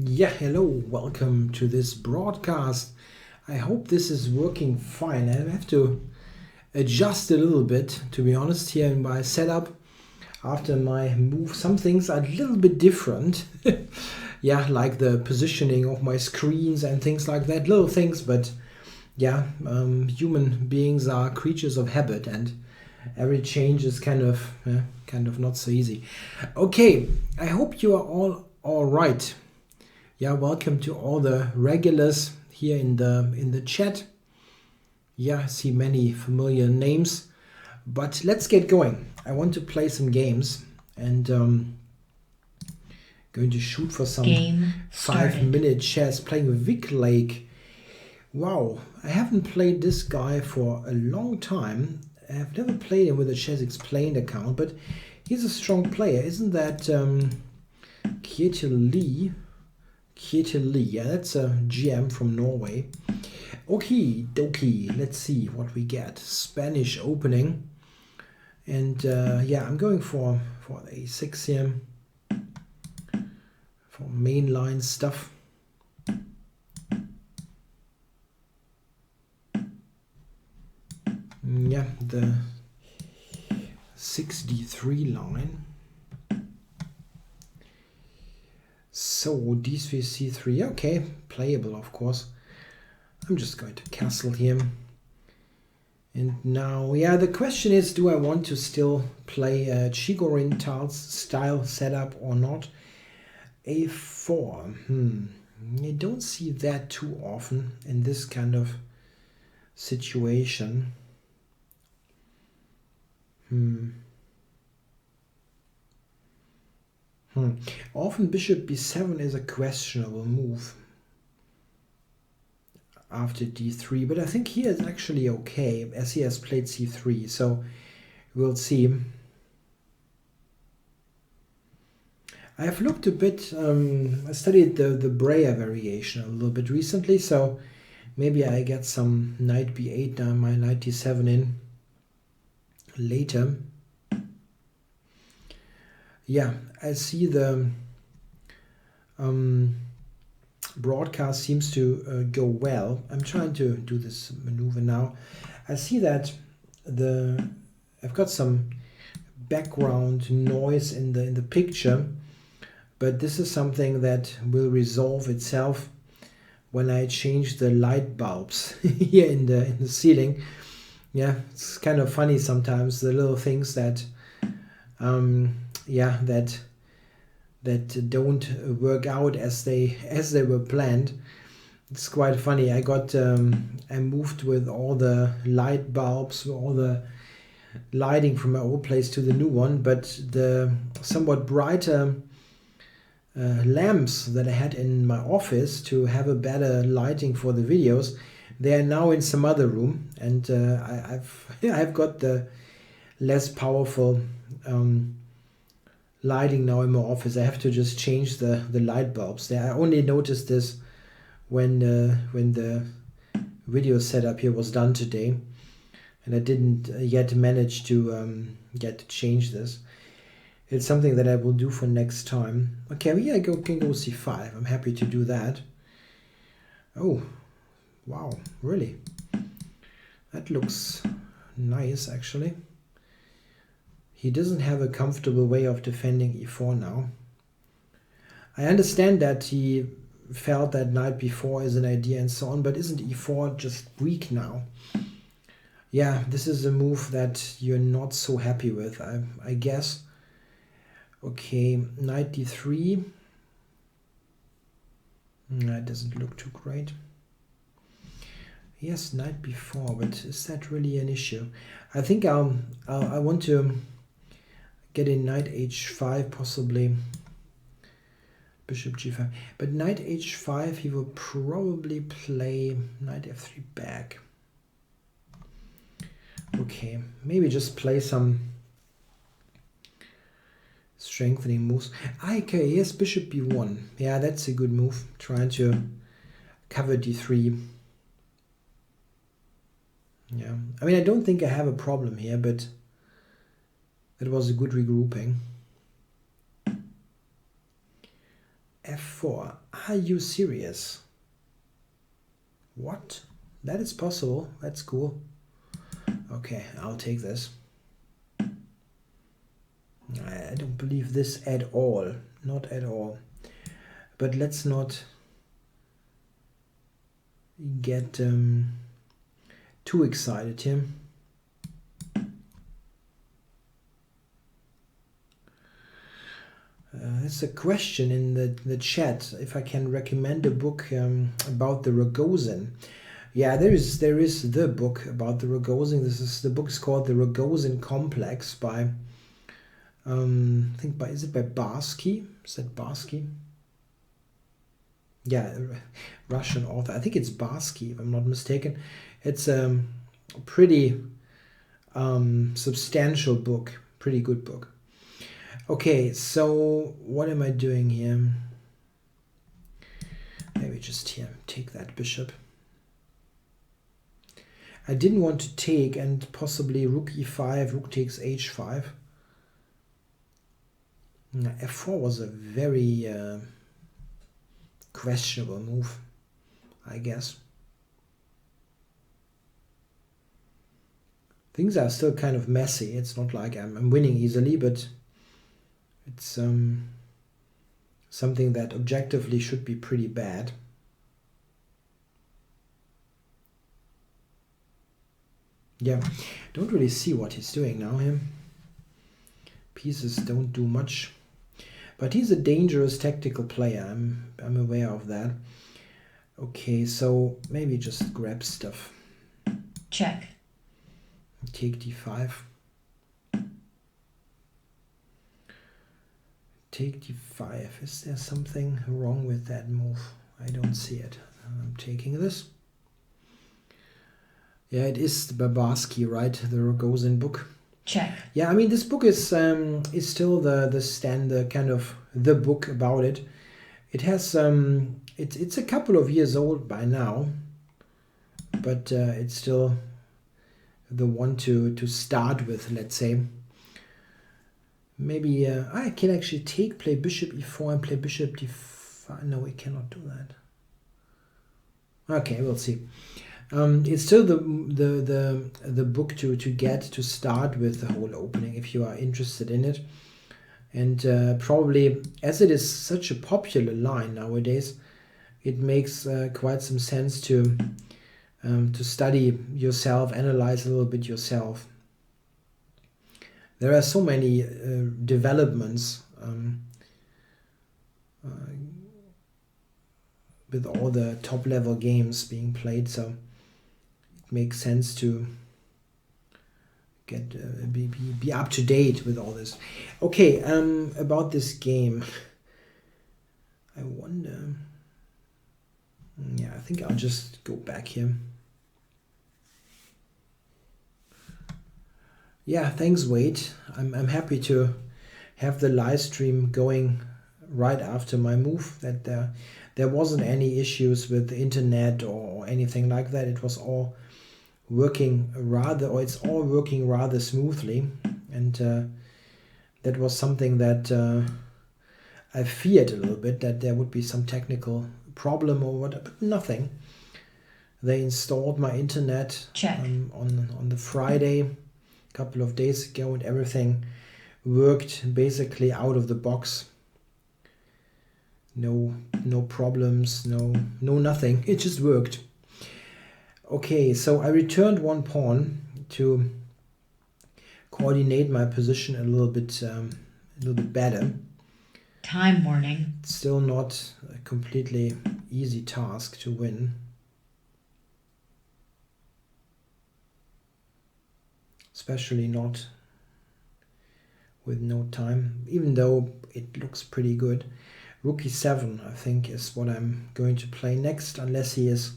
Yeah, hello, welcome to this broadcast. I hope this is working fine. I have to adjust a little bit, to be honest, here in my setup after my move. Some things are a little bit different. Yeah, like the positioning of my screens and things like that, little things, but yeah, human beings are creatures of habit, and every change is kind of not so easy. Okay, I hope you are all right. Yeah, welcome to all the regulars here in the chat. Yeah, I see many familiar names, but let's get going. I want to play some games and going to shoot for some Game 5-minute chess. Playing Vic Lake. Wow, I haven't played this guy for a long time. I've never played him with a Chessexplained account, but he's a strong player. Isn't that Kjetil Lee? Kjetil Lee, yeah, that's a GM from Norway. Okie dokie, let's see what we get. Spanish opening. And yeah, I'm going for a6 here. For mainline stuff. Yeah, the 6d3 line. So d3 c3, okay, playable of course. I'm just going to castle here. And now, yeah, the question is, do I want to still play a Chigorin style setup or not? a4, I don't see that too often in this kind of situation. Often bishop b7 is a questionable move after d3, but I think here is actually okay as he has played c3, so we'll see. I have looked a bit, I studied the Breyer variation a little bit recently, so maybe I get some knight b8 now, my knight d7 in later. Yeah, I see the broadcast seems to go well. I'm trying to do this maneuver now. I see that I've got some background noise in the picture, but this is something that will resolve itself when I change the light bulbs here in the ceiling. Yeah, it's kind of funny sometimes, the little things that yeah, that don't work out as they were planned. It's quite funny. I moved with all the light bulbs, all the lighting from my old place to the new one, but the somewhat brighter lamps that I had in my office to have a better lighting for the videos, they are now in some other room, and I've got the less powerful lighting now in my office. I have to just change the light bulbs there. I only noticed this when the video setup here was done today, and I didn't yet manage to get to change this. It's something that I will do for next time. Okay, well, yeah, I can go c5. I'm happy to do that. Oh, wow, really? That looks nice, actually. He doesn't have a comfortable way of defending e4 now. I understand that he felt that knight b4 is an idea and so on, but isn't e4 just weak now? Yeah, this is a move that you're not so happy with, I guess. Okay, knight d3. That doesn't look too great. Yes, knight b4, but is that really an issue? I think I want to get in knight h5, possibly bishop g5. But knight h5, he will probably play knight f3 back. Okay, maybe just play some strengthening moves. Okay, yes, bishop b1. Yeah, that's a good move. Trying to cover d3. Yeah, I mean, I don't think I have a problem here, but it was a good regrouping. f4. Are you serious? What? That is possible. That's cool. Okay, I'll take this. I don't believe this at all. Not at all. But let's not get too excited here. There's a question in the chat if I can recommend a book about the Rogozin. Yeah, there is the book about the Rogozin. The book is called The Rogozin Complex by I think is it by Barsky? Is that Barsky? Yeah, Russian author. I think it's Barsky, if I'm not mistaken. It's a pretty substantial book, pretty good book. Okay, so what am I doing here? Maybe just here, take that bishop. I didn't want to take, and possibly rook e5, rook takes h5. Now, f4 was a very questionable move, I guess. Things are still kind of messy. It's not like I'm winning easily, but it's something that objectively should be pretty bad. Yeah, don't really see what he's doing now here. Pieces don't do much, but he's a dangerous tactical player. I'm aware of that. Okay, so maybe just grab stuff. Check. Take d5. Take d5. Is there something wrong with that move? I don't see it. I'm taking this. Yeah, it is the Barsky, right? The Rogozin book. Check. Yeah, I mean, this book is still the standard kind of the book about it. It has it's a couple of years old by now, but it's still the one to start with, let's say. Maybe I can actually play bishop e4 and play bishop d5. No, we cannot do that. Okay, we'll see. It's still the book to get to start with the whole opening if you are interested in it. And probably, as it is such a popular line nowadays, it makes quite some sense to study yourself, analyze a little bit yourself. There are so many developments with all the top level games being played, so it makes sense to get be up to date with all this. Okay, about this game, I wonder. Yeah, I think I'll just go back here. Yeah, thanks, Wade. I'm happy to have the live stream going right after my move. That there wasn't any issues with the internet or anything like that. It was all working it's all working rather smoothly, and that was something that I feared a little bit, that there would be some technical problem or whatever, but nothing. They installed my internet on the Friday, a couple of days ago, and everything worked basically out of the box. No problems, no nothing. It just worked. Okay, so I returned one pawn to coordinate my position a little bit better. Time warning. It's still not a completely easy task to win. Especially not with no time, even though it looks pretty good. Rook e7, I think, is what I'm going to play next, unless he is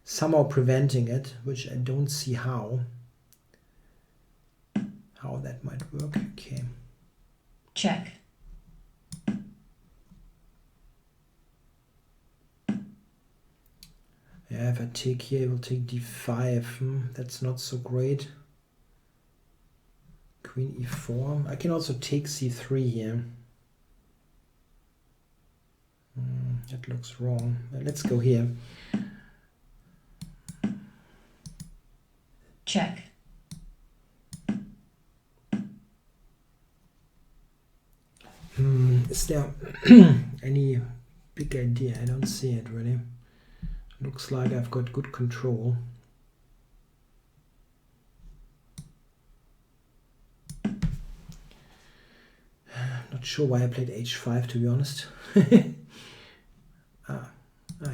somehow preventing it, which I don't see how that might work. Okay. Check. Yeah, if I take here, I will take d5. That's not so great. Queen e4. I can also take c3 here. That looks wrong. Let's go here. Check. Is there any big idea? I don't see it really. Looks like I've got good control. Not sure why I played h5, to be honest.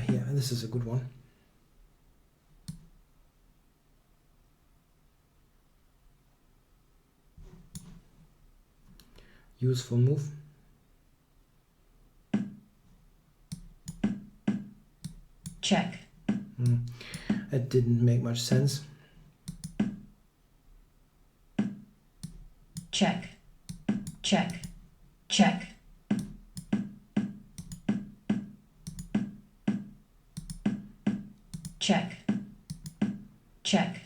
Here, this is a good one. Useful move. Check. That didn't make much sense. Check. Check. Check. Check. Check.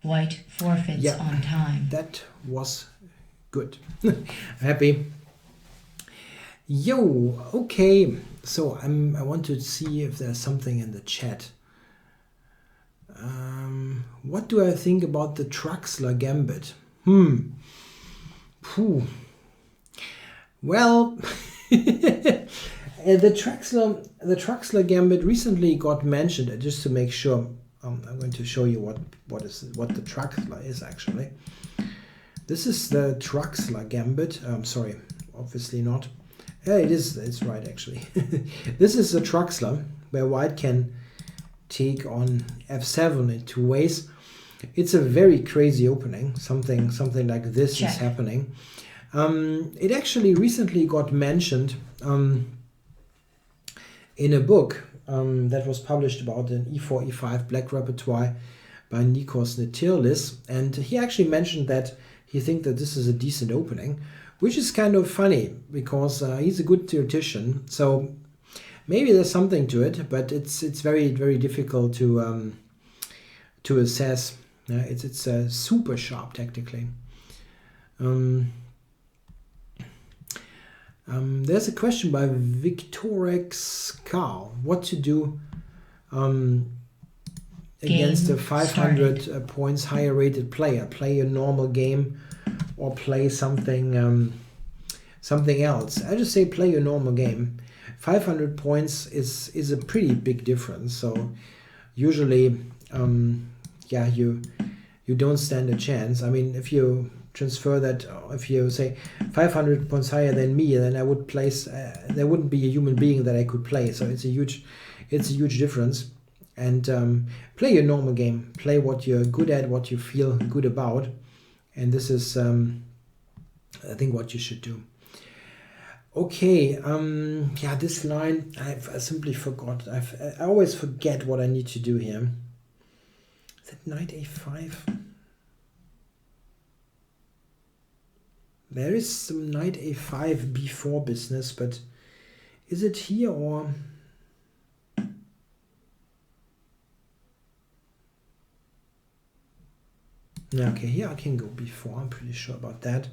White forfeits on time. That was good. Happy. Yo, okay. So I want to see if there's something in the chat. What do I think about the Traxler Gambit? Well, the Traxler Gambit recently got mentioned. Just to make sure, I'm going to show you what the Traxler is actually. This is the Traxler Gambit. Sorry, obviously not. Yeah, it is. It's right actually. This is a Traxler where White can take on f7 in 2 ways. It's a very crazy opening. Something like this is happening. It actually recently got mentioned in a book that was published about an e4, e5 black repertoire by Nikos Netirlis, and he actually mentioned that he thinks that this is a decent opening, which is kind of funny because he's a good theoretician, so maybe there's something to it, but it's very, very difficult to assess. It's super sharp tactically. There's a question by Victorex Carl. What to do against a 500 points higher rated player? Play a normal game or play something else? I just say play a normal game. 500 points is a pretty big difference. So usually, you don't stand a chance. I mean, if you transfer that, if you say 500 points higher than me, then I would place. There wouldn't be a human being that I could play. So it's a huge difference. And play your normal game. Play what you're good at, what you feel good about, and this is, I think, what you should do. Okay, this line I simply forgot. I always forget what I need to do here. Is that knight a5? There is some knight a5 b4 business, but is it here or? Yeah, okay, here I can go b4. I'm pretty sure about that.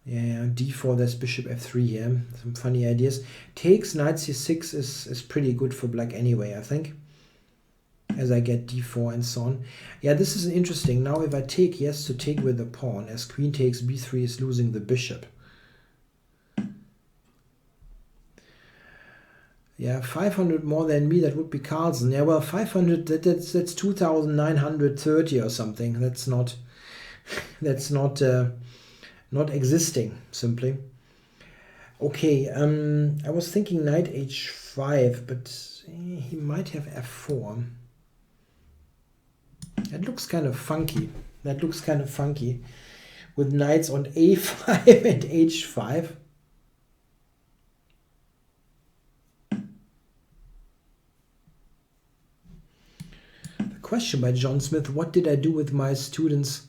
Yeah, d4, there's bishop f3 here. Some funny ideas. Takes knight c6 is pretty good for black anyway, I think. As I get d4 and so on. Yeah, this is interesting. Now if I take, he has to take with the pawn. As queen takes b3 is losing the bishop. Yeah, 500 more than me, that would be Carlsen. Yeah, well, 500, that's 2,930 or something. That's not existing, simply. Okay, I was thinking knight h5, but he might have f4. That looks kind of funky. With knights on a5 and h5. The question by John Smith: what did I do with my students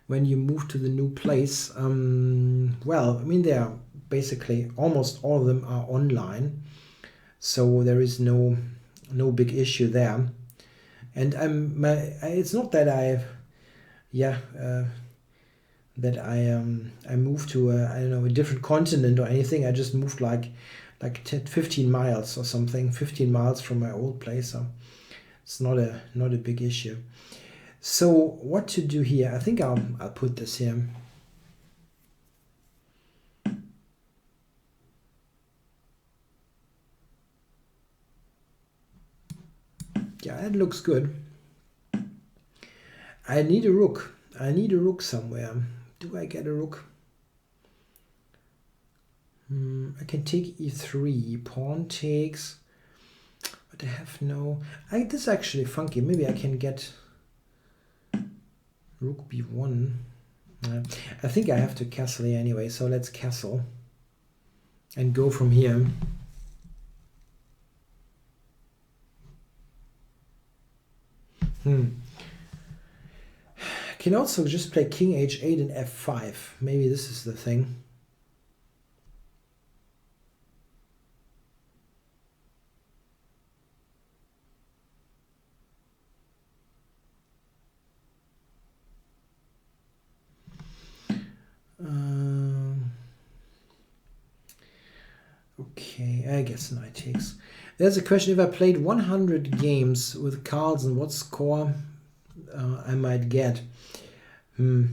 when you move to the new place? Well, I mean, they are basically, almost all of them are online, so there is no big issue there. And it's not that I moved to I don't know, a different continent or anything. I just moved like 10, 15 miles or something, 15 miles from my old place. So it's not a big issue. So what to do here? I think I'll put this here. Yeah, that looks good. I need a rook. I need a rook somewhere. Do I get a rook? I can take e3. Pawn takes. But I have no... this is actually funky. Maybe I can get rook b1. I think I have to castle here anyway. So let's castle. And go from here. Can also just play king h8 and f5. Maybe this is the thing. Okay, I guess knight takes. There's a question: if I played 100 games with Carlsen, what score I might get? Yeah,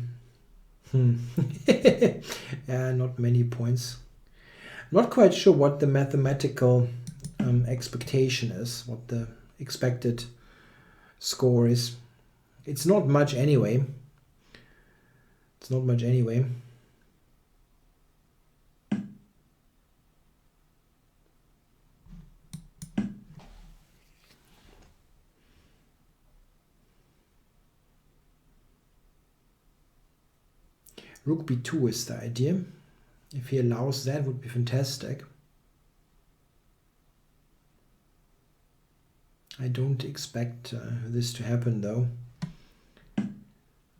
not many points. Not quite sure what the mathematical expectation is, what the expected score is. It's not much anyway. It's not much anyway. Rook b2 is the idea. If he allows that, would be fantastic. I don't expect this to happen though.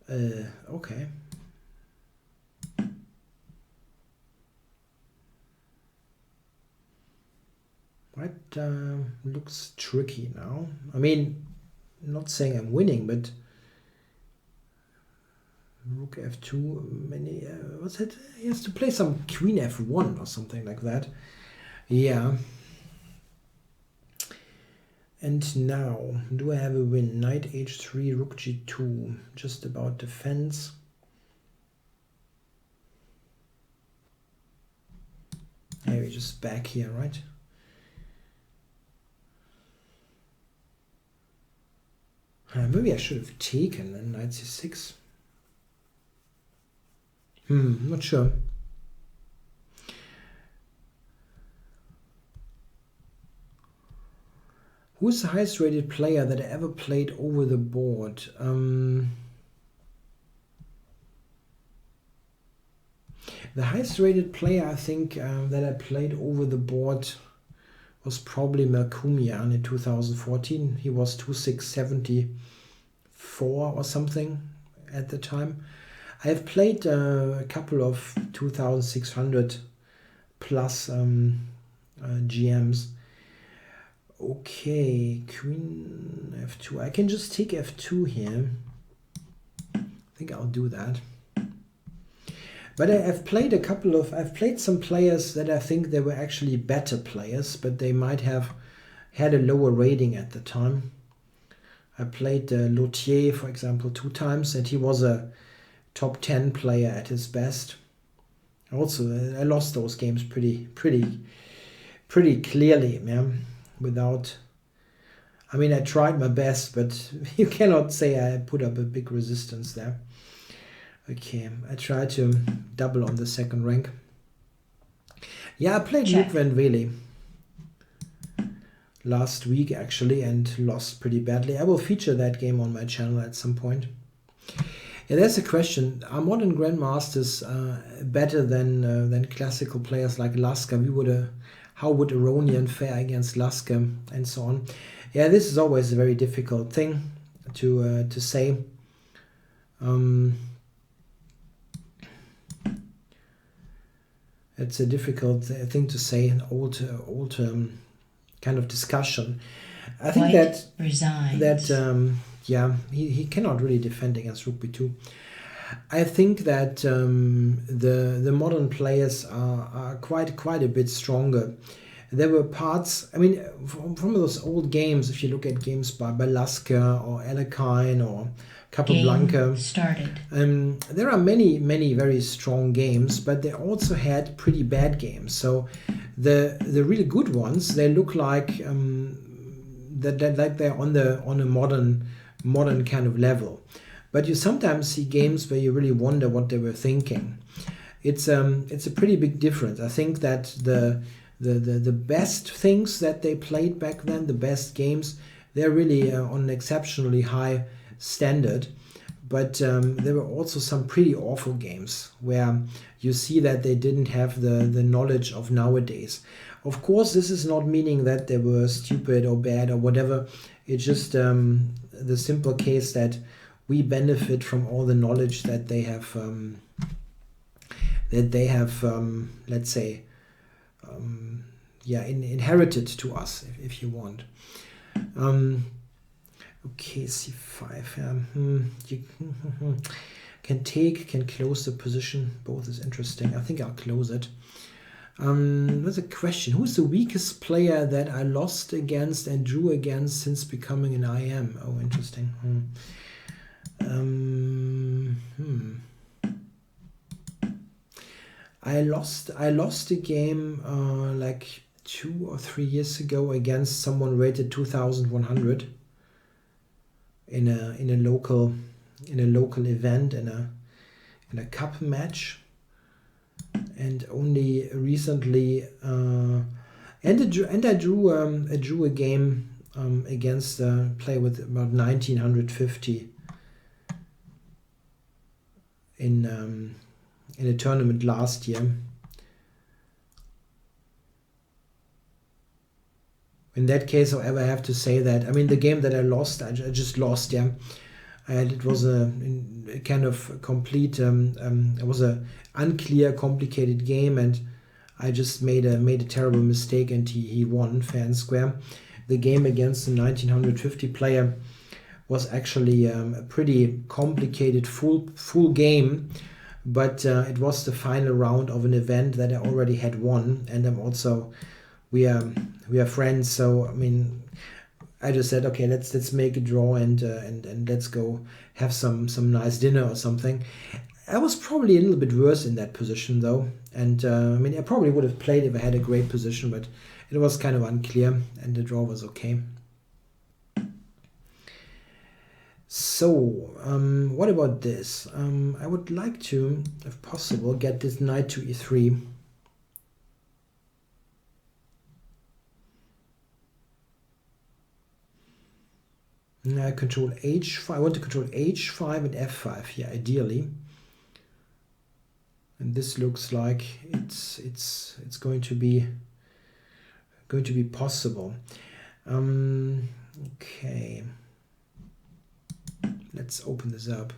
Okay. That looks tricky now. I mean, I'm not saying I'm winning, but rook f2, many, what's it? He has to play some queen f1 or something like that. Yeah. And now, do I have a win? Knight h3, rook g2, just about defense. Maybe just back here, right? Maybe I should have taken then knight c6. Not sure. Who's the highest rated player that I ever played over the board? The highest rated player I think that I played over the board was probably Melkumian in 2014. He was 2674 or something at the time. I have played a couple of 2600 plus GMs. Okay, queen f2. I can just take f2 here. I think I'll do that. But I've played I've played some players that I think they were actually better players, but they might have had a lower rating at the time. I played Lautier, for example, 2 times, and he was a top 10 player at his best. Also, I lost those games pretty clearly, man. Without, I mean, I tried my best, but you cannot say I put up a big resistance there. Okay, I tried to double on the second rank. Yeah, I played Luke Van Vele last week actually and lost pretty badly. I will feature that game on my channel at some point. Yeah, there's a question: are modern grandmasters better than classical players like Lasker? How would Aronian fare against Lasker and so on? Yeah, this is always a very difficult thing to say. It's a difficult thing to say, an old kind of discussion. I think White resigns. Yeah, he cannot really defend against rook b2. I think that the modern players are quite a bit stronger. There were parts, I mean, from those old games, if you look at games by Lasker or Alekhine or Capablanca. Game started. There are many very strong games, but they also had pretty bad games. So the really good ones, they look like like they're on a modern kind of level. But you sometimes see games where you really wonder what they were thinking. It's a pretty big difference. I think that the best things that they played back then, the best games, they're really on an exceptionally high standard. But there were also some pretty awful games where you see that they didn't have the knowledge of nowadays. Of course, this is not meaning that they were stupid or bad or whatever. It's just the simple case that we benefit from all the knowledge that they have, let's say, inherited to us, if you want. Okay, c5. You can close the position. Both is interesting. I think I'll close it. There's a question. Who's the weakest player that I lost against and drew against since becoming an IM? Oh, interesting. I lost a game like 2 or 3 years ago against someone rated 2100 in a local event, in a cup match, and only recently and I drew a game against a player with about 1950 in a tournament last year. In that case, however, I have to say that, I mean, the game that I lost, I just lost, yeah. And it was a kind of complete, it was a unclear, complicated game, and I just made a terrible mistake, and he won fair and square. The game against the 1950 player was actually a pretty complicated full game, but it was the final round of an event that I already had won, and I'm also we are friends, so I mean, I just said, okay, let's make a draw and let's go have some nice dinner or something. I was probably a little bit worse in that position though, and I mean, I probably would have played if I had a great position, but it was kind of unclear, and the draw was okay. So, what about this? I would like to, if possible, get this knight to e3. I control h5. I want to control h5 and f5 here, ideally. And this looks like it's going to be possible. Okay. Let's open this up.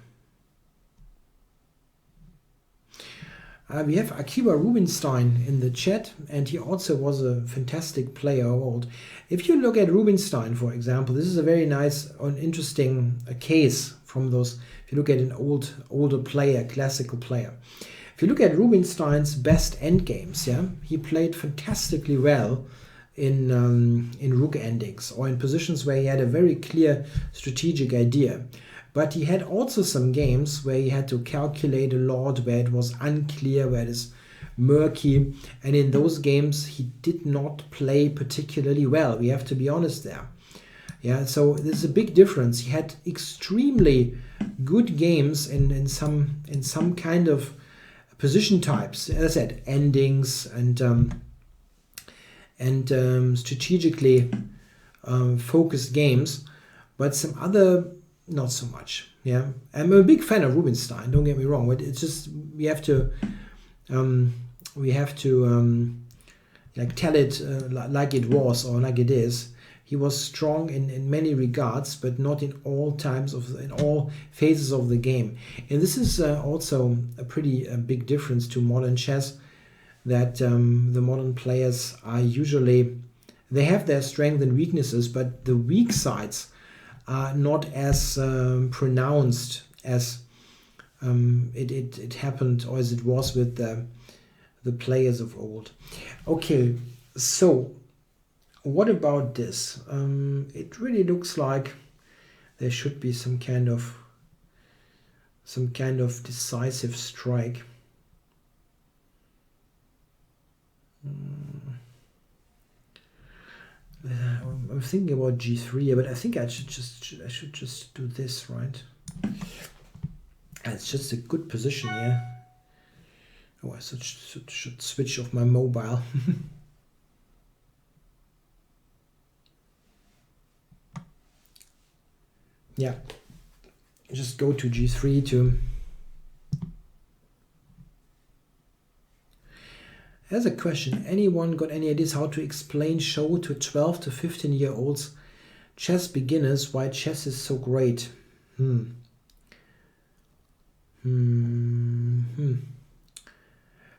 We have Akiba Rubinstein in the chat, and he also was a fantastic player of old. If you look at Rubinstein, for example, this is a very nice and interesting case from those. If you look at an older player, classical player. If you look at Rubinstein's best endgames, yeah, he played fantastically well in rook endings or in positions where he had a very clear strategic idea. But he had also some games where he had to calculate a lot, where it was unclear, where it is murky. And in those games, he did not play particularly well. We have to be honest there. Yeah, so there's a big difference. He had extremely good games in some kind of position types. As I said, endings and strategically focused games. But some other, not so much. Yeah, I'm a big fan of Rubinstein. Don't get me wrong, but it's just we have to like tell it like it was or like it is. He was strong in many regards, but not in all in all phases of the game. And this is also a pretty big difference to modern chess. That the modern players are usually they have their strengths and weaknesses, but the weak sides are not as pronounced as it happened, or as it was with the players of old. Okay, so what about this? It really looks like there should be some kind of decisive strike. I'm thinking about g3, but I think I should just do this, right? It's just a good position here. Oh, I should switch off my mobile. Yeah, just go to g3 to... There's a question. Anyone got any ideas how to explain show to 12 to 15-year-olds chess beginners why chess is so great?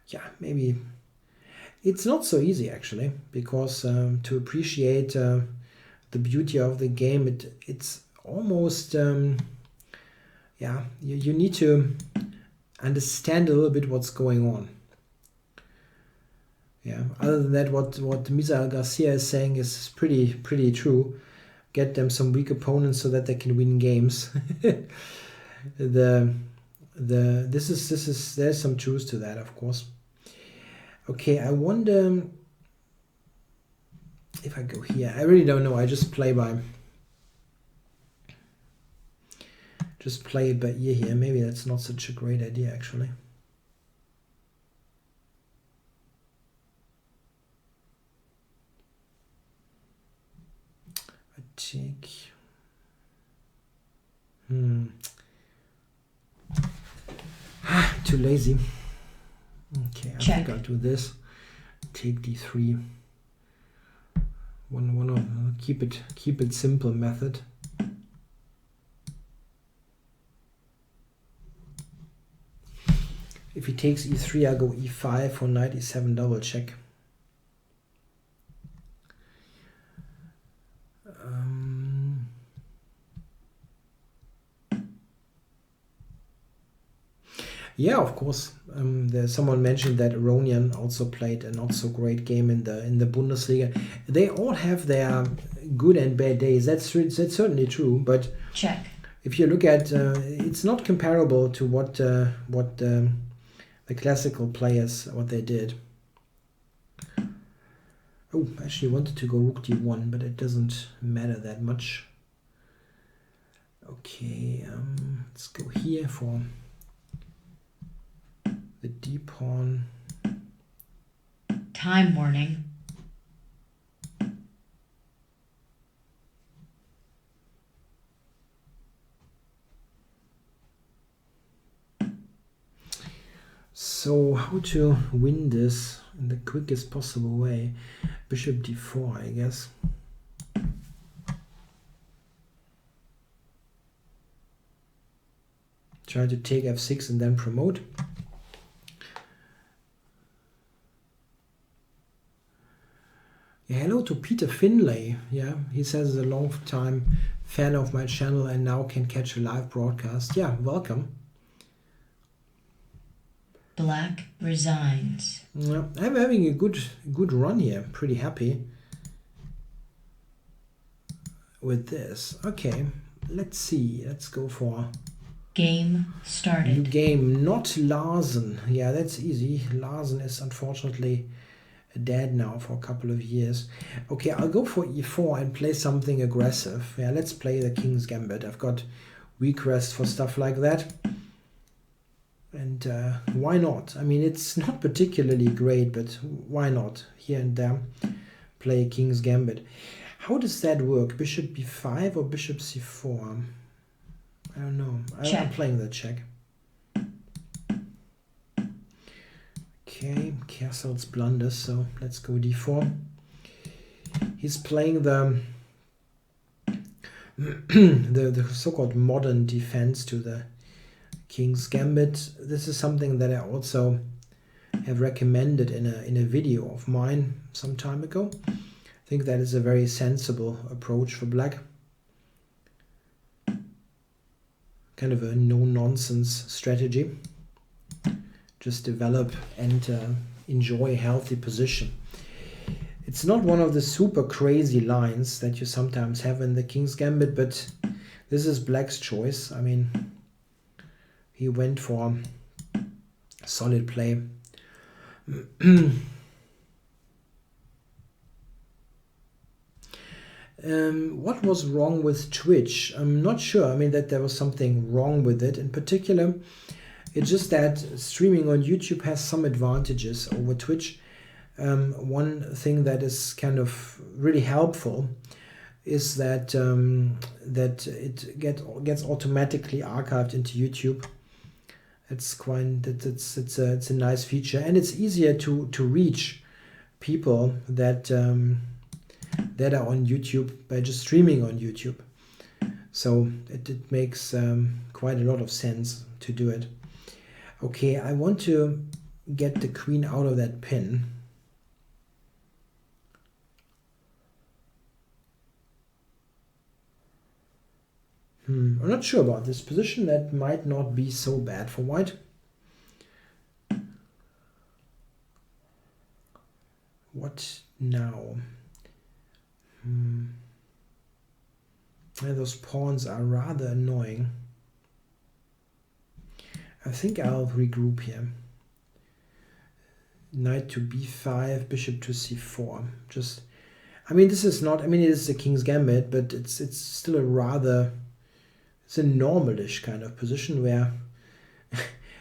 Yeah, maybe it's not so easy actually, because to appreciate the beauty of the game, it's almost yeah, you need to understand a little bit what's going on. Yeah, other than that, what Misael Garcia is saying is pretty true. Get them some weak opponents so that they can win games. There's some truth to that, of course. Okay, I wonder if I go here. I really don't know. I just play by ear here. Maybe that's not such a great idea actually. Take too lazy. Okay, I think I'll do this. Take d3. One of keep it simple method. If he takes e3, I go e5 for knight e7 double check. Yeah, of course. There's someone mentioned that Aronian also played a not so great game in the Bundesliga. They all have their good and bad days. That's certainly true. But check. If you look at, it's not comparable to what the classical players what they did. Oh, I actually wanted to go rook d1, but it doesn't matter that much. Okay, let's go here for the d pawn. Time warning. So how to win this in the quickest possible way? Bishop d4, I guess. Try to take f6 and then promote. Yeah, hello to Peter Finlay. Yeah, he says he's a long time fan of my channel and now can catch a live broadcast. Yeah, welcome. Black resigns. Yeah, I'm having a good run here. Pretty happy with this. Okay, let's see. Let's go for game started. New game, not Larsen. Yeah, that's easy. Larsen is unfortunately dead now for a couple of years. Okay, I'll go for e4 and play something aggressive. Yeah, let's play the King's Gambit. I've got weak rest for stuff like that. And why not? I mean, it's not particularly great, but why not? Here and there, play King's Gambit. How does that work? Bishop b5 or bishop c4? I don't know. I'm playing the check. Okay, Castle's blunders, so let's go d4. He's playing the so-called modern defense to the King's Gambit. This is something that I also have recommended in a video of mine some time ago. think that is a very sensible approach for black. Kind of a no-nonsense strategy. Just develop and enjoy a healthy position. It's not one of the super crazy lines that you sometimes have in the King's Gambit, but this is black's choice. I mean, he went for solid play. What was wrong with Twitch? I'm not sure. I mean, that there was something wrong with it. In particular, it's just that streaming on YouTube has some advantages over Twitch. One thing that is kind of really helpful is that that it gets automatically archived into YouTube. It's a nice feature, and it's easier to reach people that that are on YouTube by just streaming on YouTube. So it makes quite a lot of sense to do it. Okay, I want to get the queen out of that pin. I'm not sure about this position. That might not be so bad for white. What now? Yeah, those pawns are rather annoying. I think I'll regroup here. Knight to b5, bishop to c4. Just, I mean, this is not, I mean, it is the King's Gambit, but it's still a rather, it's a normalish kind of position where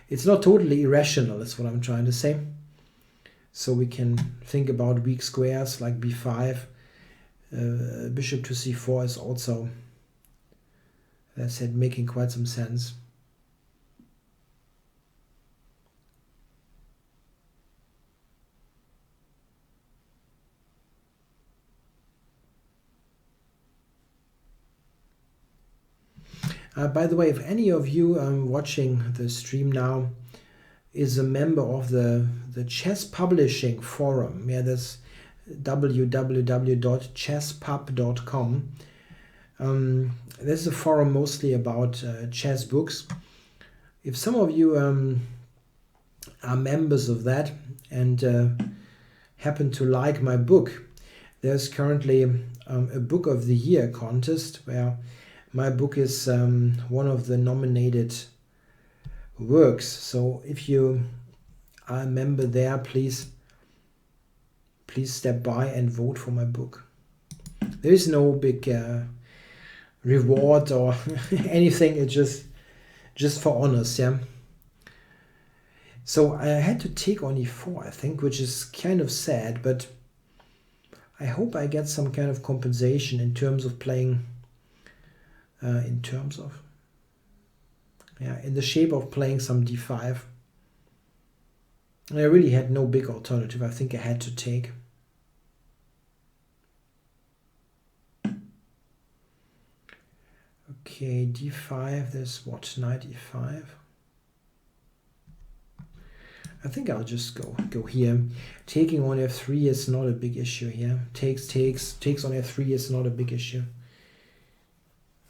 it's not totally irrational, is what I'm trying to say. So we can think about weak squares like b5. Bishop to c4 is also, as I said, making quite some sense. By the way, if any of you watching the stream now is a member of the chess publishing forum, yeah, that's www.chesspub.com. This is a forum mostly about chess books. If some of you are members of that and happen to like my book, there's currently a Book of the Year contest where my book is one of the nominated works. So if you are a member there, please step by and vote for my book. There is no big reward or anything. It's just for honors, yeah. So I had to take on e4, I think, which is kind of sad, but I hope I get some kind of compensation in terms of playing, in the shape of playing some d5. I really had no big alternative. I think I had to take. Okay, d5, there's what, knight e5. I think I'll just go here. Taking on f3 is not a big issue here. Takes on f3 is not a big issue.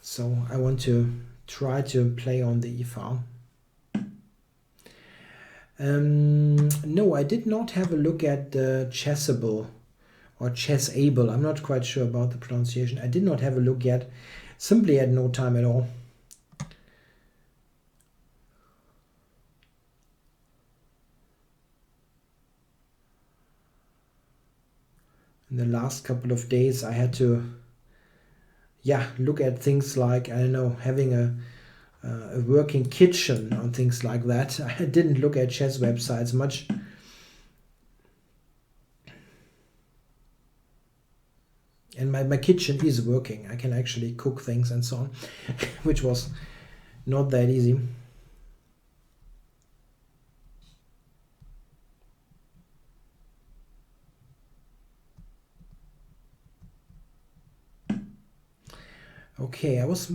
So I want to try to play on the e-file. No, I did not have a look at the Chessable or Chessable. I'm not quite sure about the pronunciation. I did not have a look yet. Simply had no time at all. In the last couple of days I had to look at things like, I don't know, having a working kitchen and things like that. I didn't look at chess websites much. And my kitchen is working. I can actually cook things and so on, which was not that easy. Okay, I was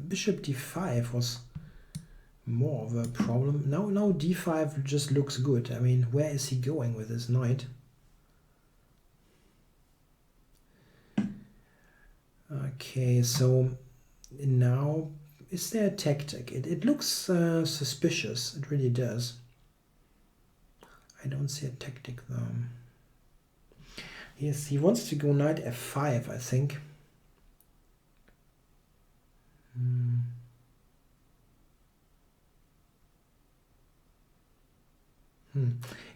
bishop d5 was more of a problem. Now d5 just looks good. I mean, where is he going with his knight? Okay, so now, is there a tactic? It looks suspicious. It really does. I don't see a tactic though. Yes, he wants to go knight f5, I think.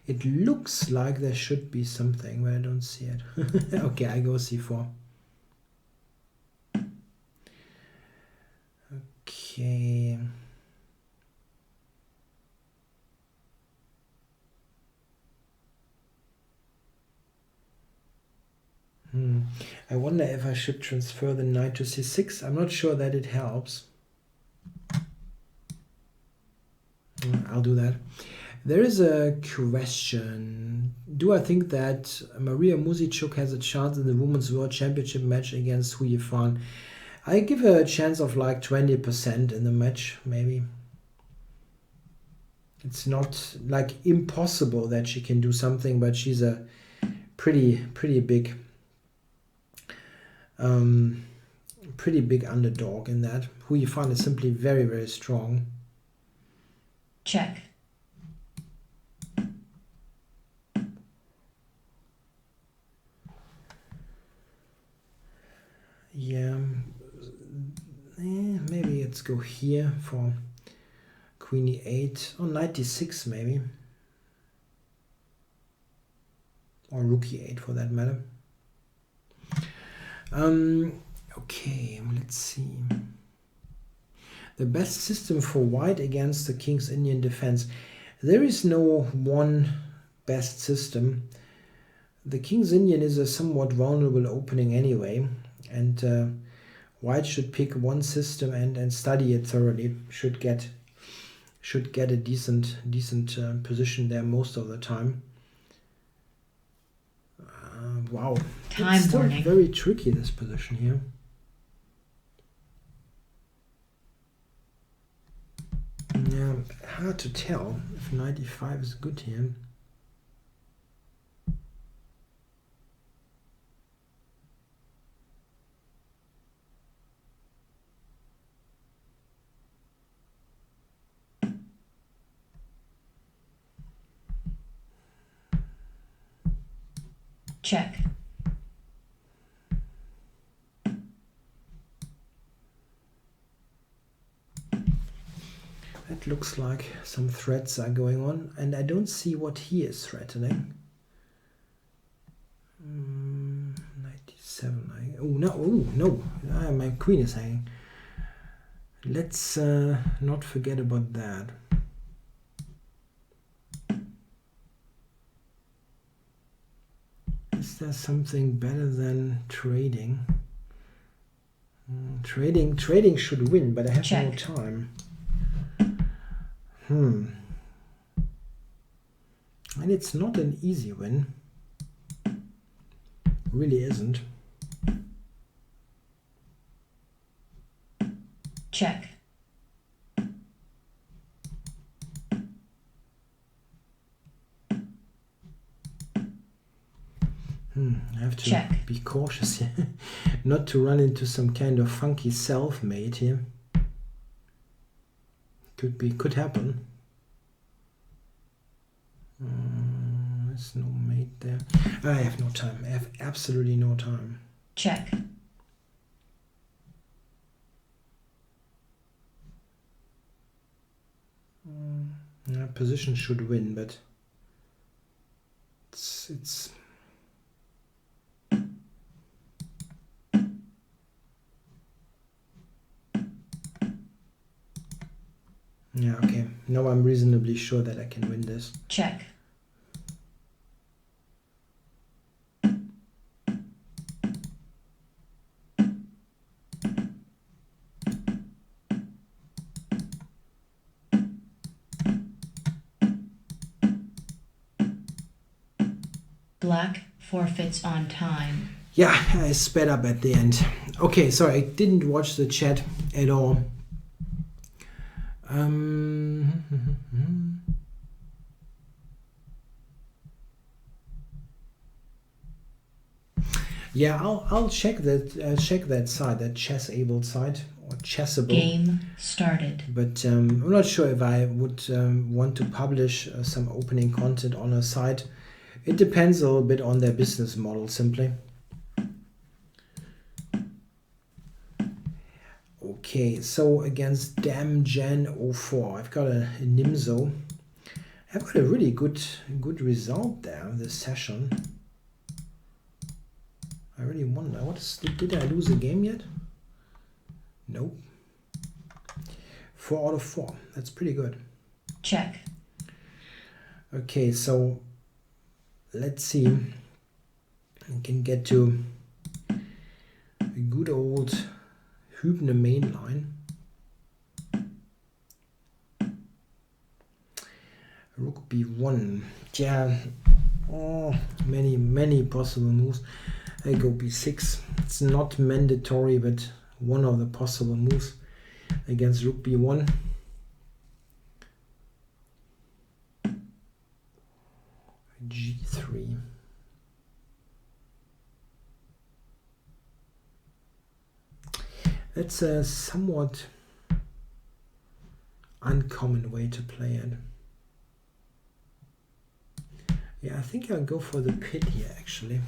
It looks like there should be something, but I don't see it. Okay, I go c4. Okay. I wonder if I should transfer the knight to c6. I'm not sure that it helps. I'll do that. There is a question. Do I think that Maria Muzichuk has a chance in the Women's World Championship match against Hu Yifan? I give her a chance of like 20% in the match, maybe. It's not like impossible that she can do something, but she's a pretty big underdog in that. Hu Yifan is simply very, very strong. Check. Yeah, maybe let's go here for queen e8 or knight d6 maybe, or rook e8 for that matter. Okay, let's see. The best system for white against the King's Indian defense. There is no one best system. The King's Indian is a somewhat vulnerable opening anyway, and white should pick one system and study it thoroughly. Should get a decent position there most of the time. Wow, Time it's still warning. very tricky, this position here. Yeah, hard to tell if knight e5 is good here. Check. It looks like some threats are going on, and I don't see what he is threatening. 97. Oh no! My queen is hanging. Let's not forget about that. Is there something better than trading? Trading should win, but I have no time. And it's not an easy win. Really isn't. Check. I have to be cautious here, not to run into some kind of funky self-mate here. Could happen. There's no mate there. I have no time. I have absolutely no time. Check. Position should win, but it's yeah, okay. Now I'm reasonably sure that I can win this. Check. Black forfeits on time. Yeah, I sped up at the end. Okay, sorry, I didn't watch the chat at all. Yeah, I'll check that site, that Chessable site or Chessable. Game started. But I'm not sure if I would want to publish some opening content on a site. It depends a little bit on their business model, simply. Okay, so against DamGen04, I've got a Nimzo. I've got a really good result there this session. I really wonder, did I lose a game yet? Nope. 4 out of 4. That's pretty good. Check. Okay, so let's see. I can get to a good old Hübner main line. Rook b1. Yeah. Oh, many possible moves. I go b6. It's not mandatory, but one of the possible moves against rook b1. g3. That's a somewhat uncommon way to play it. Yeah, I think I'll go for the pit here, actually.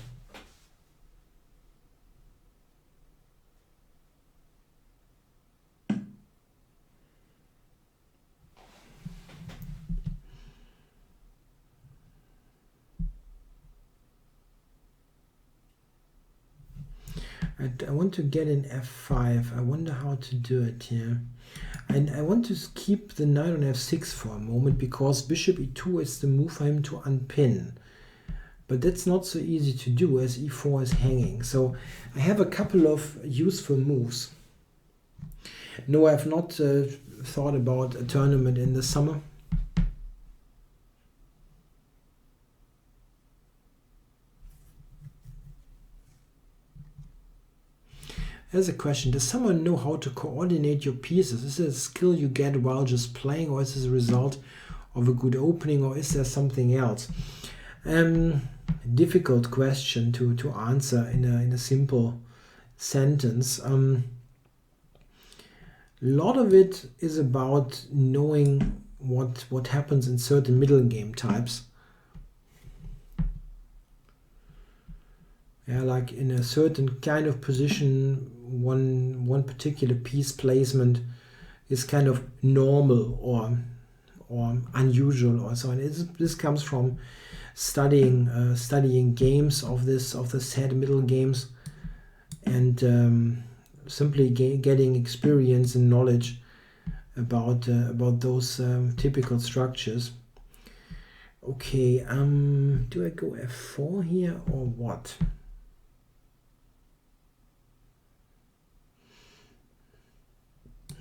I want to get in f5. I wonder how to do it here. And I want to keep the knight on f6 for a moment, because bishop e2 is the move for him to unpin. But that's not so easy to do, as e4 is hanging. So I have a couple of useful moves. No, I have not thought about a tournament in the summer. There's a question. Does someone know how to coordinate your pieces? Is it a skill you get while just playing, or is this a result of a good opening, or is there something else? Difficult question to answer in a simple sentence. A lot of it is about knowing what happens in certain middle game types. Yeah, like in a certain kind of position, one particular piece placement is kind of normal or unusual or so on. This comes from studying games of the set middle games, and simply getting experience and knowledge about those typical structures. Okay, do I go f4 here or what?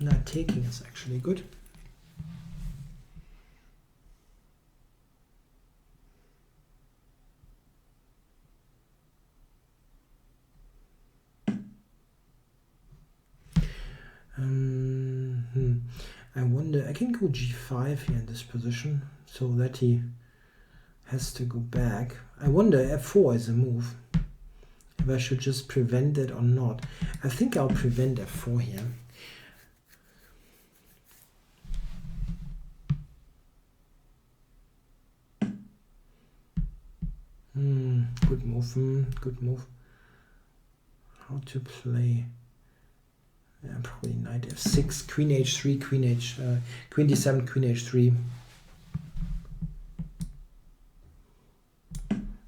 Not taking is actually good. I wonder, I can go g5 here in this position, so that he has to go back. I wonder f4 is a move. If I should just prevent it or not. I think I'll prevent f4 here. Good move, good move. How to play? Yeah, probably knight f6, queen h3, queen d7, queen h3.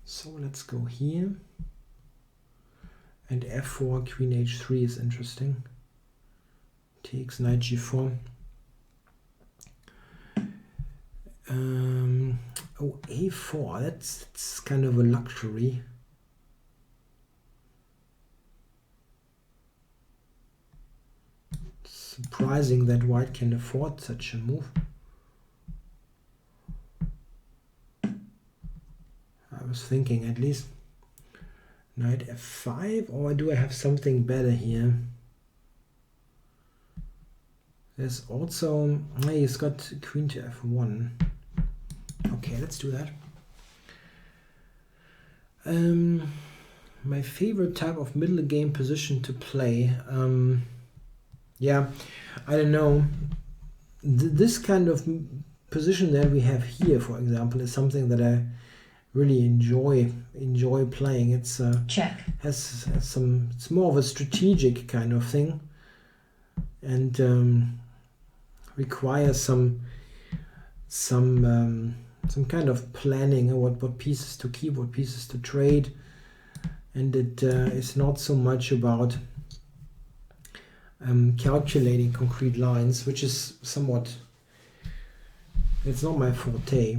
So let's go here. And f4, queen h3 is interesting. Takes knight g4. Oh, a4, that's kind of a luxury. Surprising that white can afford such a move. I was thinking at least knight f5, or do I have something better here? There's also, he's got queen to f1. Okay, let's do that. My favorite type of middle game position to play. Yeah, I don't know. This kind of position that we have here, for example, is something that I really enjoy playing. It's Check. has some. It's more of a strategic kind of thing, and requires some kind of planning. What pieces to keep, what pieces to trade, and it is not so much about calculating concrete lines, which is somewhat. It's not my forte,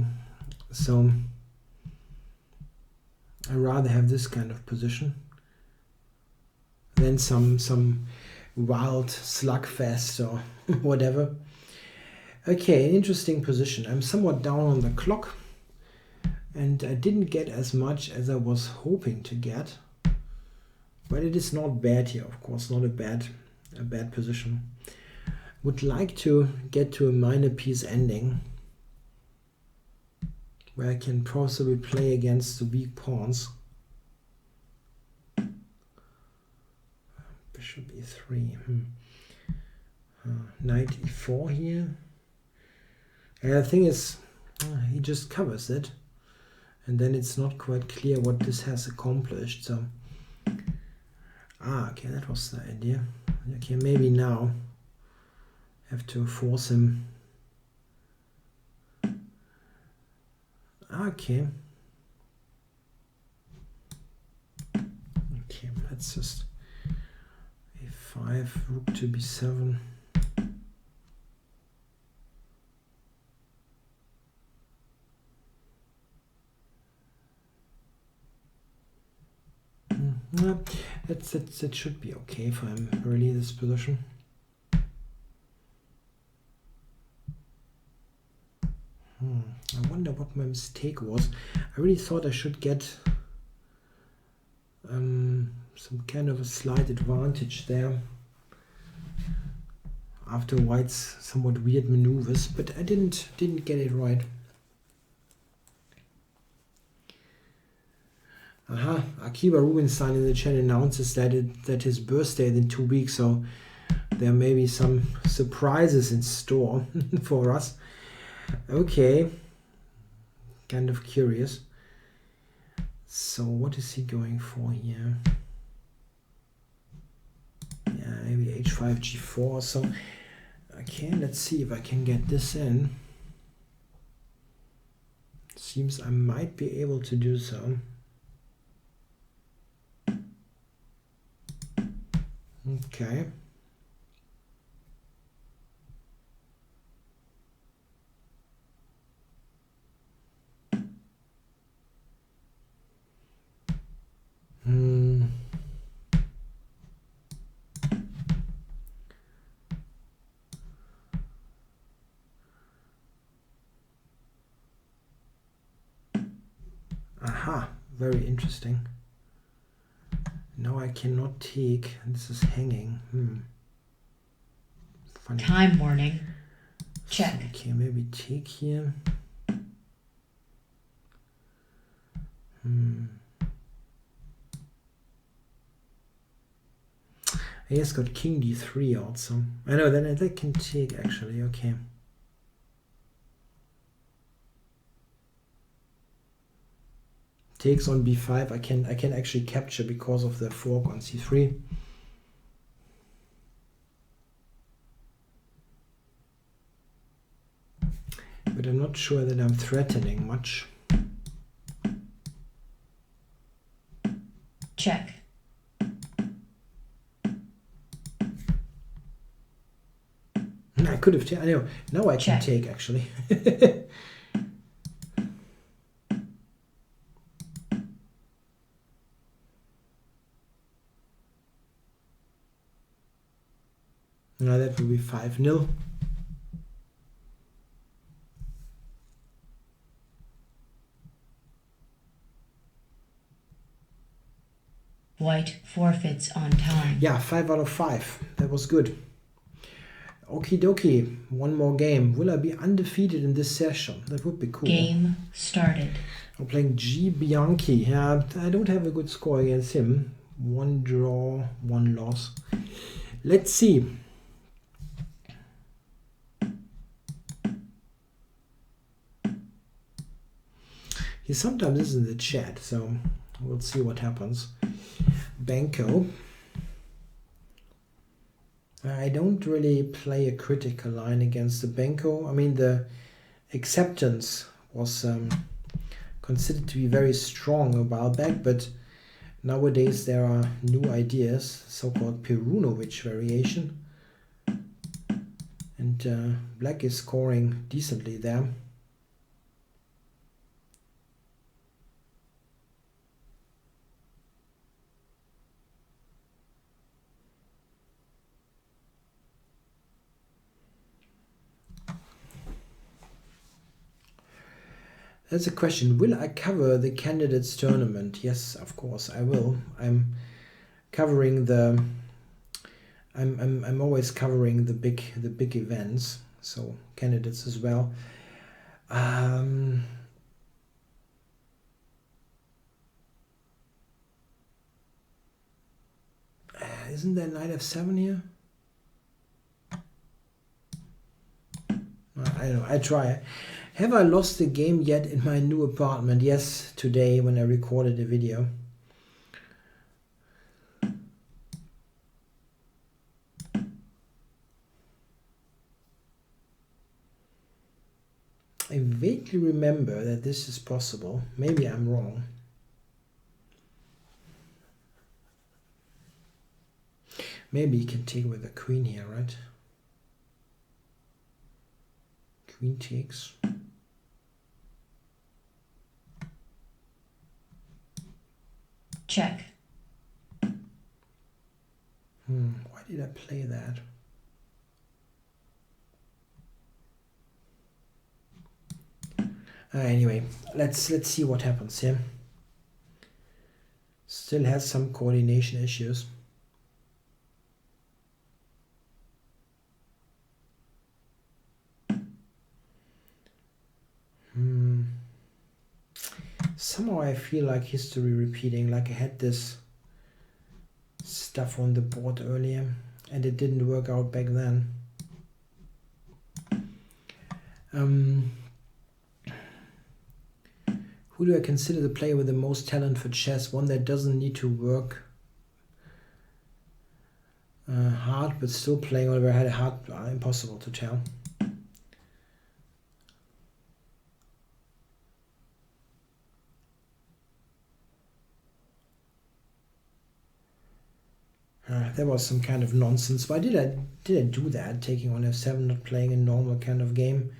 so I rather have this kind of position than some wild slugfest or whatever. Okay, an interesting position. I'm somewhat down on the clock, and I didn't get as much as I was hoping to get, but it is not bad here. Of course, not a bad position. Would like to get to a minor piece ending, where I can possibly play against the weak pawns. Bishop e3. Knight e4 here. And the thing is, he just covers it, and then it's not quite clear what this has accomplished. So, okay, that was the idea. Okay, maybe now have to force him. Okay, let's just a5, rook to b7. That should be okay for him, really, this position. I wonder what my mistake was. I really thought I should get some kind of a slight advantage there after White's somewhat weird maneuvers, but I didn't get it right. Akiba Rubinstein in the chat announces that his birthday is in 2 weeks, so there may be some surprises in store for us. Okay, kind of curious. So what is he going for here? Yeah, maybe h5, g4. So okay, let's see if I can get this in. Seems I might be able to do so. Okay. Aha, very interesting. Now I cannot take, this is hanging. Funny. Time warning. Check. Okay, maybe take here. He has got king d3 also. I know, then I can take actually, okay. Takes on b5, I can actually capture because of the fork on c3. But I'm not sure that I'm threatening much. Check. I could have taken, I know, now I can Check. take actually. Now that will be 5-0. White forfeits on time. Yeah, 5 out of 5. That was good. Okie dokie. One more game. Will I be undefeated in this session? That would be cool. Game started. I'm playing G Bianchi. Yeah, I don't have a good score against him. 1 draw, 1 loss. Let's see. He sometimes is in the chat, so we'll see what happens. Banco. I don't really play a critical line against the Banco. I mean, the acceptance was considered to be very strong a while back, but nowadays there are new ideas, so-called Perunovic variation. And black is scoring decently there. That's a question. Will I cover the candidates tournament? Yes, of course I will. I'm covering the. I'm always covering the big events, so candidates as well. Isn't there knight f7 here? I don't know. I try. Have I lost the game yet in my new apartment? Yes, today when I recorded the video. I vaguely remember that this is possible. Maybe I'm wrong. Maybe you can take with the queen here, right? Queen takes. Check. Why did I play that? Anyway, let's see what happens here. Still has some coordination issues. Somehow I feel like history repeating, like I had this stuff on the board earlier and it didn't work out back then. Who do I consider the player with the most talent for chess? One that doesn't need to work hard, but still playing over had a hard, impossible to tell. There was some kind of nonsense. Why did I do that? Taking on f7, not playing a normal kind of game.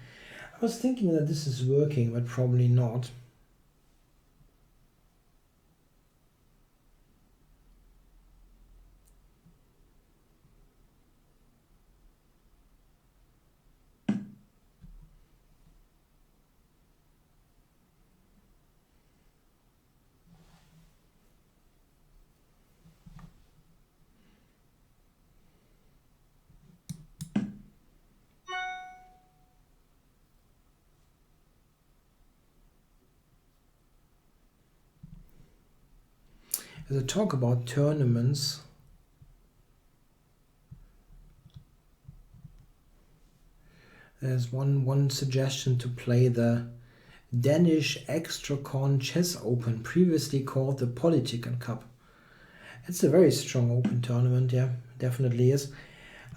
I was thinking that this is working, but probably not. As I talk about tournaments, there's one suggestion to play the Danish Extracon Chess Open, previously called the Politiken Cup. It's a very strong open tournament, yeah, definitely is.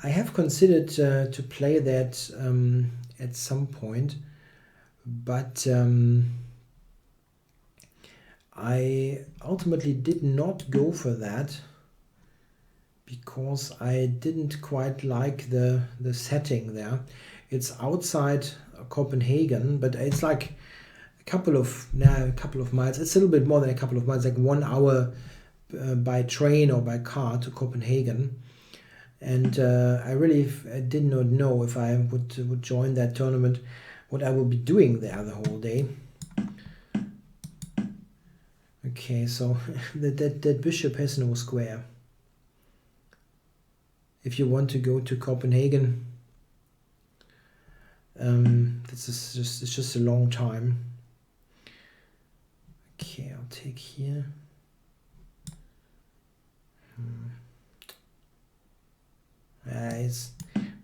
I have considered to play that at some point, but I ultimately did not go for that because I didn't quite like the setting there. It's outside Copenhagen, but it's like a couple of miles. It's a little bit more than a couple of miles, like 1 hour by train or by car to Copenhagen. And I really did not know if I would join that tournament, what I will be doing there the whole day. Okay, so that bishop has no square. If you want to go to Copenhagen, it's just a long time. I'll take here.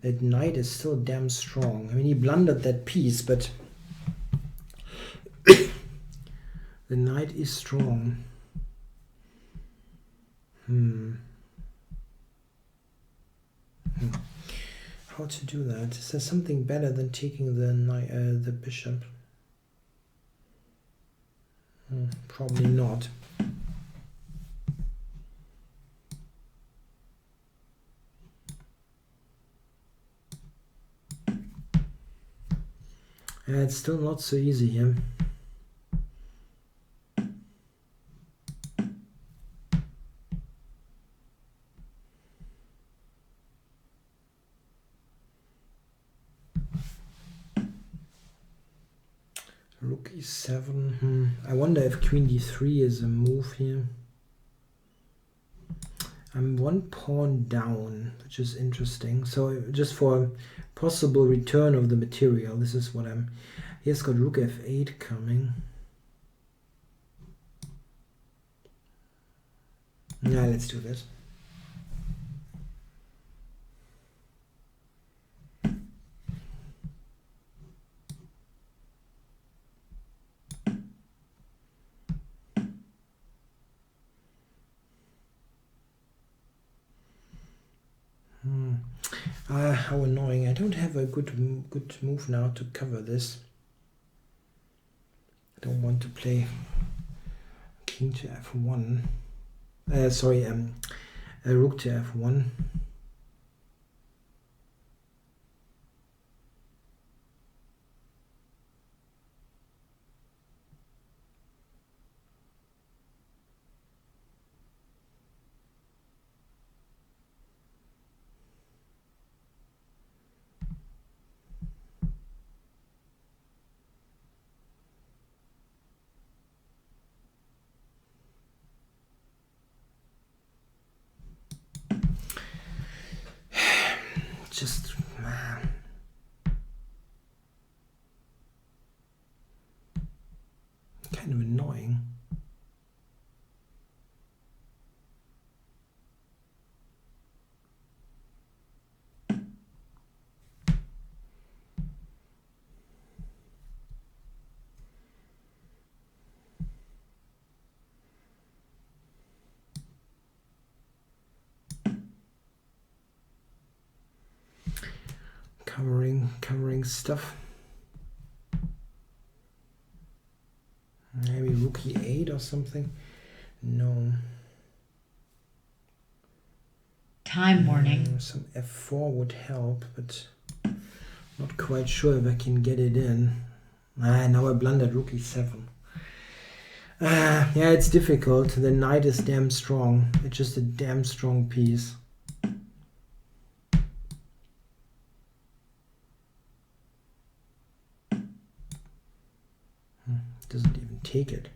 That knight is still damn strong. I mean, he blundered that piece, but the knight is strong. How to do that? Is there something better than taking the bishop? Probably not. It's still not so easy here. Rook e7. I wonder if queen d3 is a move here. I'm one pawn down, which is interesting. So just for possible return of the material, this is what I'm... Here's got rook f8 coming. Yeah, let's do this. How annoying. I don't have a good move now to cover this. I don't want to play king to f1. Rook to f1. Just kind of annoying. Covering stuff. Maybe rook e8 or something. No. Time warning. Some f4 would help, but not quite sure if I can get it in. Now I blundered rook e7. Yeah, it's difficult. The knight is damn strong. It's just a damn strong piece. Doesn't even take it.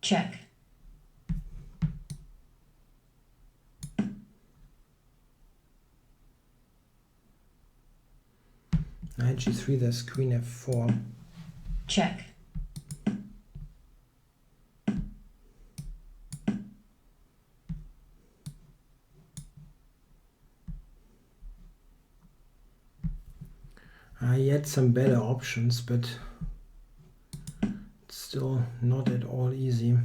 Check. Knight g3, there's queen f4. Check. I had some better options, but it's still not at all easy.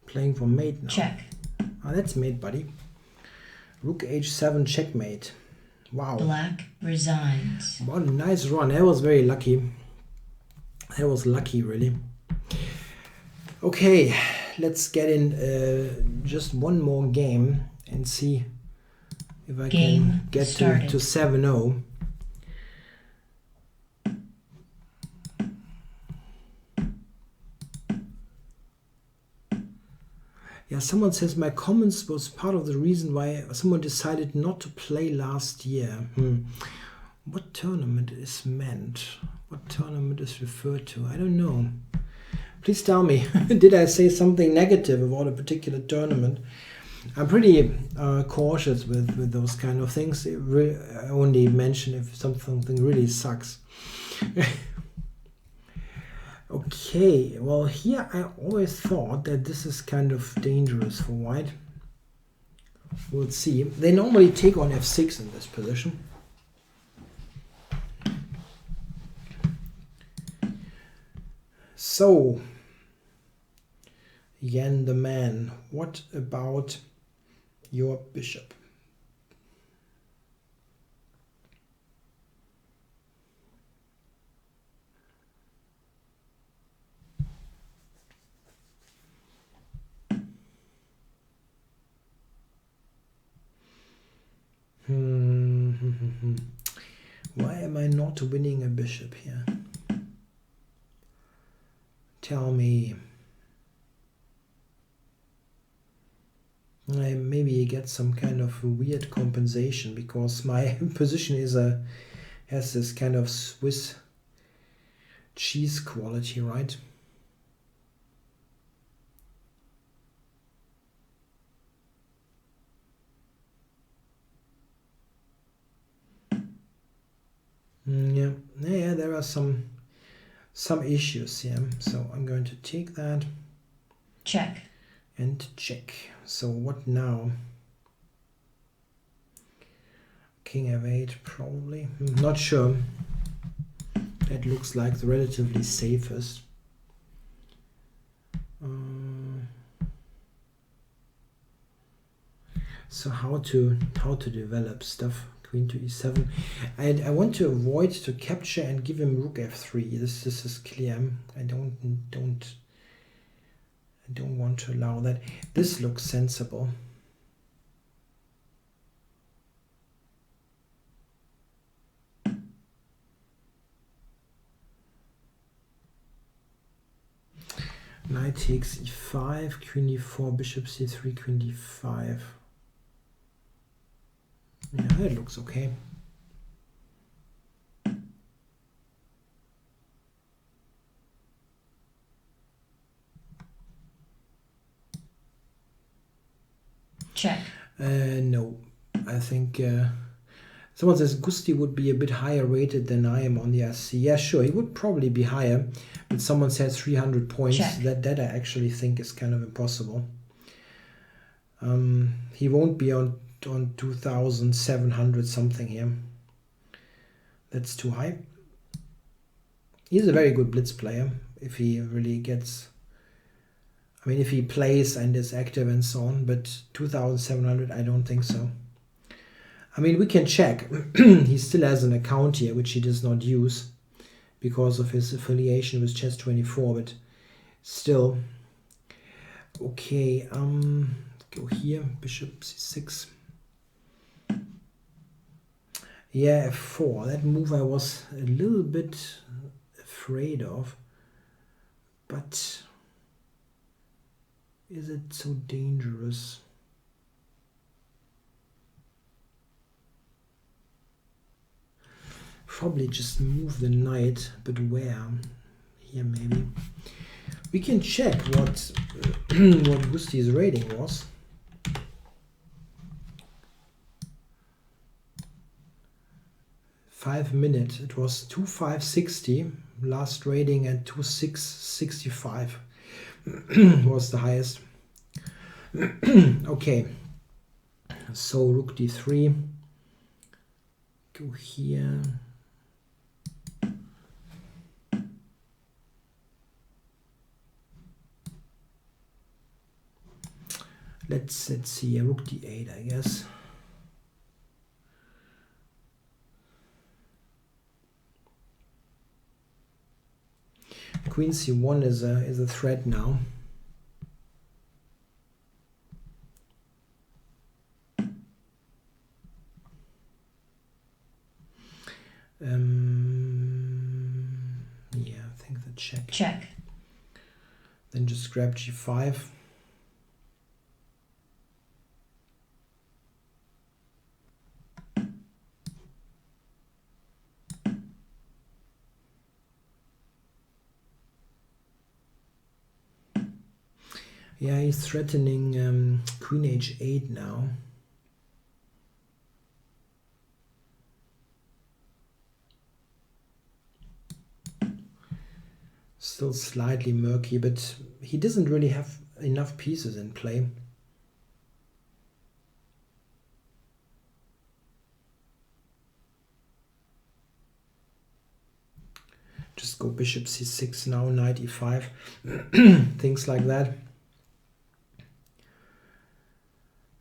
Playing for mate now. Check. That's mate, buddy. Rook h7 checkmate. Wow. Black resigns. What a nice run. That was very lucky. That was lucky, really. Okay, let's get in just one more game and see if I can get to 7-0. Yeah, someone says my comments was part of the reason why someone decided not to play last year. What tournament is meant? What tournament is referred to? I don't know. Please tell me, did I say something negative about a particular tournament? I'm pretty cautious with those kind of things. I only mention if something really sucks. Okay, well here I always thought that this is kind of dangerous for white. We'll see. They normally take on f6 in this position. So, Jan the man, what about your bishop? Why am I not winning a bishop here? Tell me. I maybe get some kind of weird compensation because my position has this kind of Swiss cheese quality, right? Yeah, there are some issues here. So I'm going to take that. Check. And check. So what now? King f8 probably. Not sure. That looks like the relatively safest. So how to develop stuff? Queen to e7. I want to avoid to capture and give him rook f3. This is clear. I don't want to allow that. This looks sensible. Knight takes e5, queen e4, bishop c3, queen d5. Yeah, that looks okay. Check. No, I think someone says Gusti would be a bit higher rated than I am on the SC. Yeah, sure, he would probably be higher, but someone says 300 points. Check. That I actually think is kind of impossible. He won't be on 2,700 something here. That's too high. He's a very good blitz player if he really gets. I mean, if he plays and is active and so on, but 2,700, I don't think so. I mean, we can check. He still has an account here, which he does not use because of his affiliation with Chess24, but still. Okay, go here, bishop c6. Yeah, f4. That move I was a little bit afraid of, but is it so dangerous? Probably just move the knight, but where? Here maybe. We can check what what Gusti's rating was. Minutes. It was 2,560. Last rating at 2,665 was the highest. Okay. So rook d3. Go here. Let's see, rook d8, I guess. Queen c1 is a threat now. Yeah, I think the check. Check. Then just grab g5. Yeah, he's threatening queen h8 now. Still slightly murky, but he doesn't really have enough pieces in play. Just go bishop c6 now, knight e5, things like that.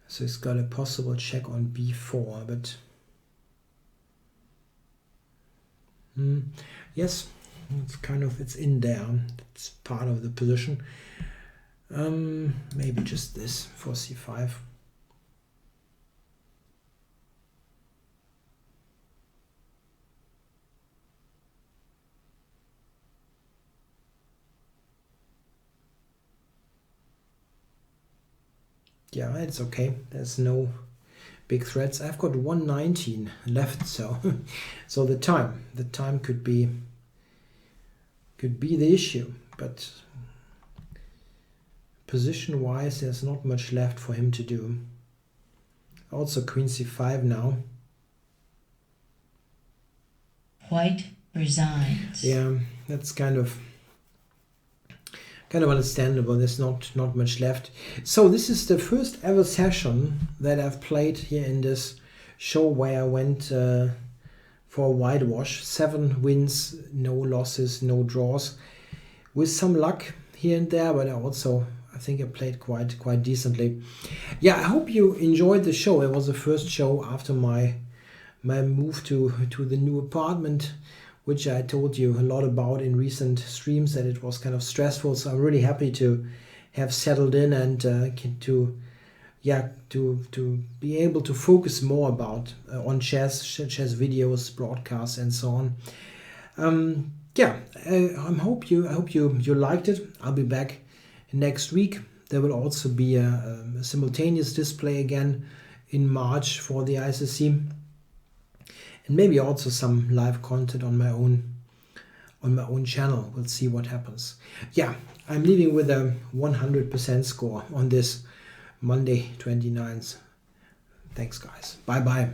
So he's got a possible check on b4, but yes, it's in there. It's part of the position. Maybe just this for c5. Yeah, it's okay. There's no big threats. I've got 119 left, so so the time could be the issue, but position wise there's not much left for him to do. Also queen c5 now. White resigns. Yeah, that's kind of understandable. There's not much left. So this is the first ever session that I've played here in this show where I went for a whitewash. 7 wins, no losses, no draws, with some luck here and there, but I think I played quite decently. Yeah, I hope you enjoyed the show. It was the first show after my move to the new apartment, which I told you a lot about in recent streams, that it was kind of stressful. So I'm really happy to have settled in and to be able to focus more about on chess videos, broadcasts, and so on. I hope you liked it. I'll be back next week. There will also be a simultaneous display again in March for the ICC. And maybe also some live content on my own channel. We'll see what happens. Yeah, I'm leaving with a 100% score on this Monday 29th. Thanks guys. Bye bye.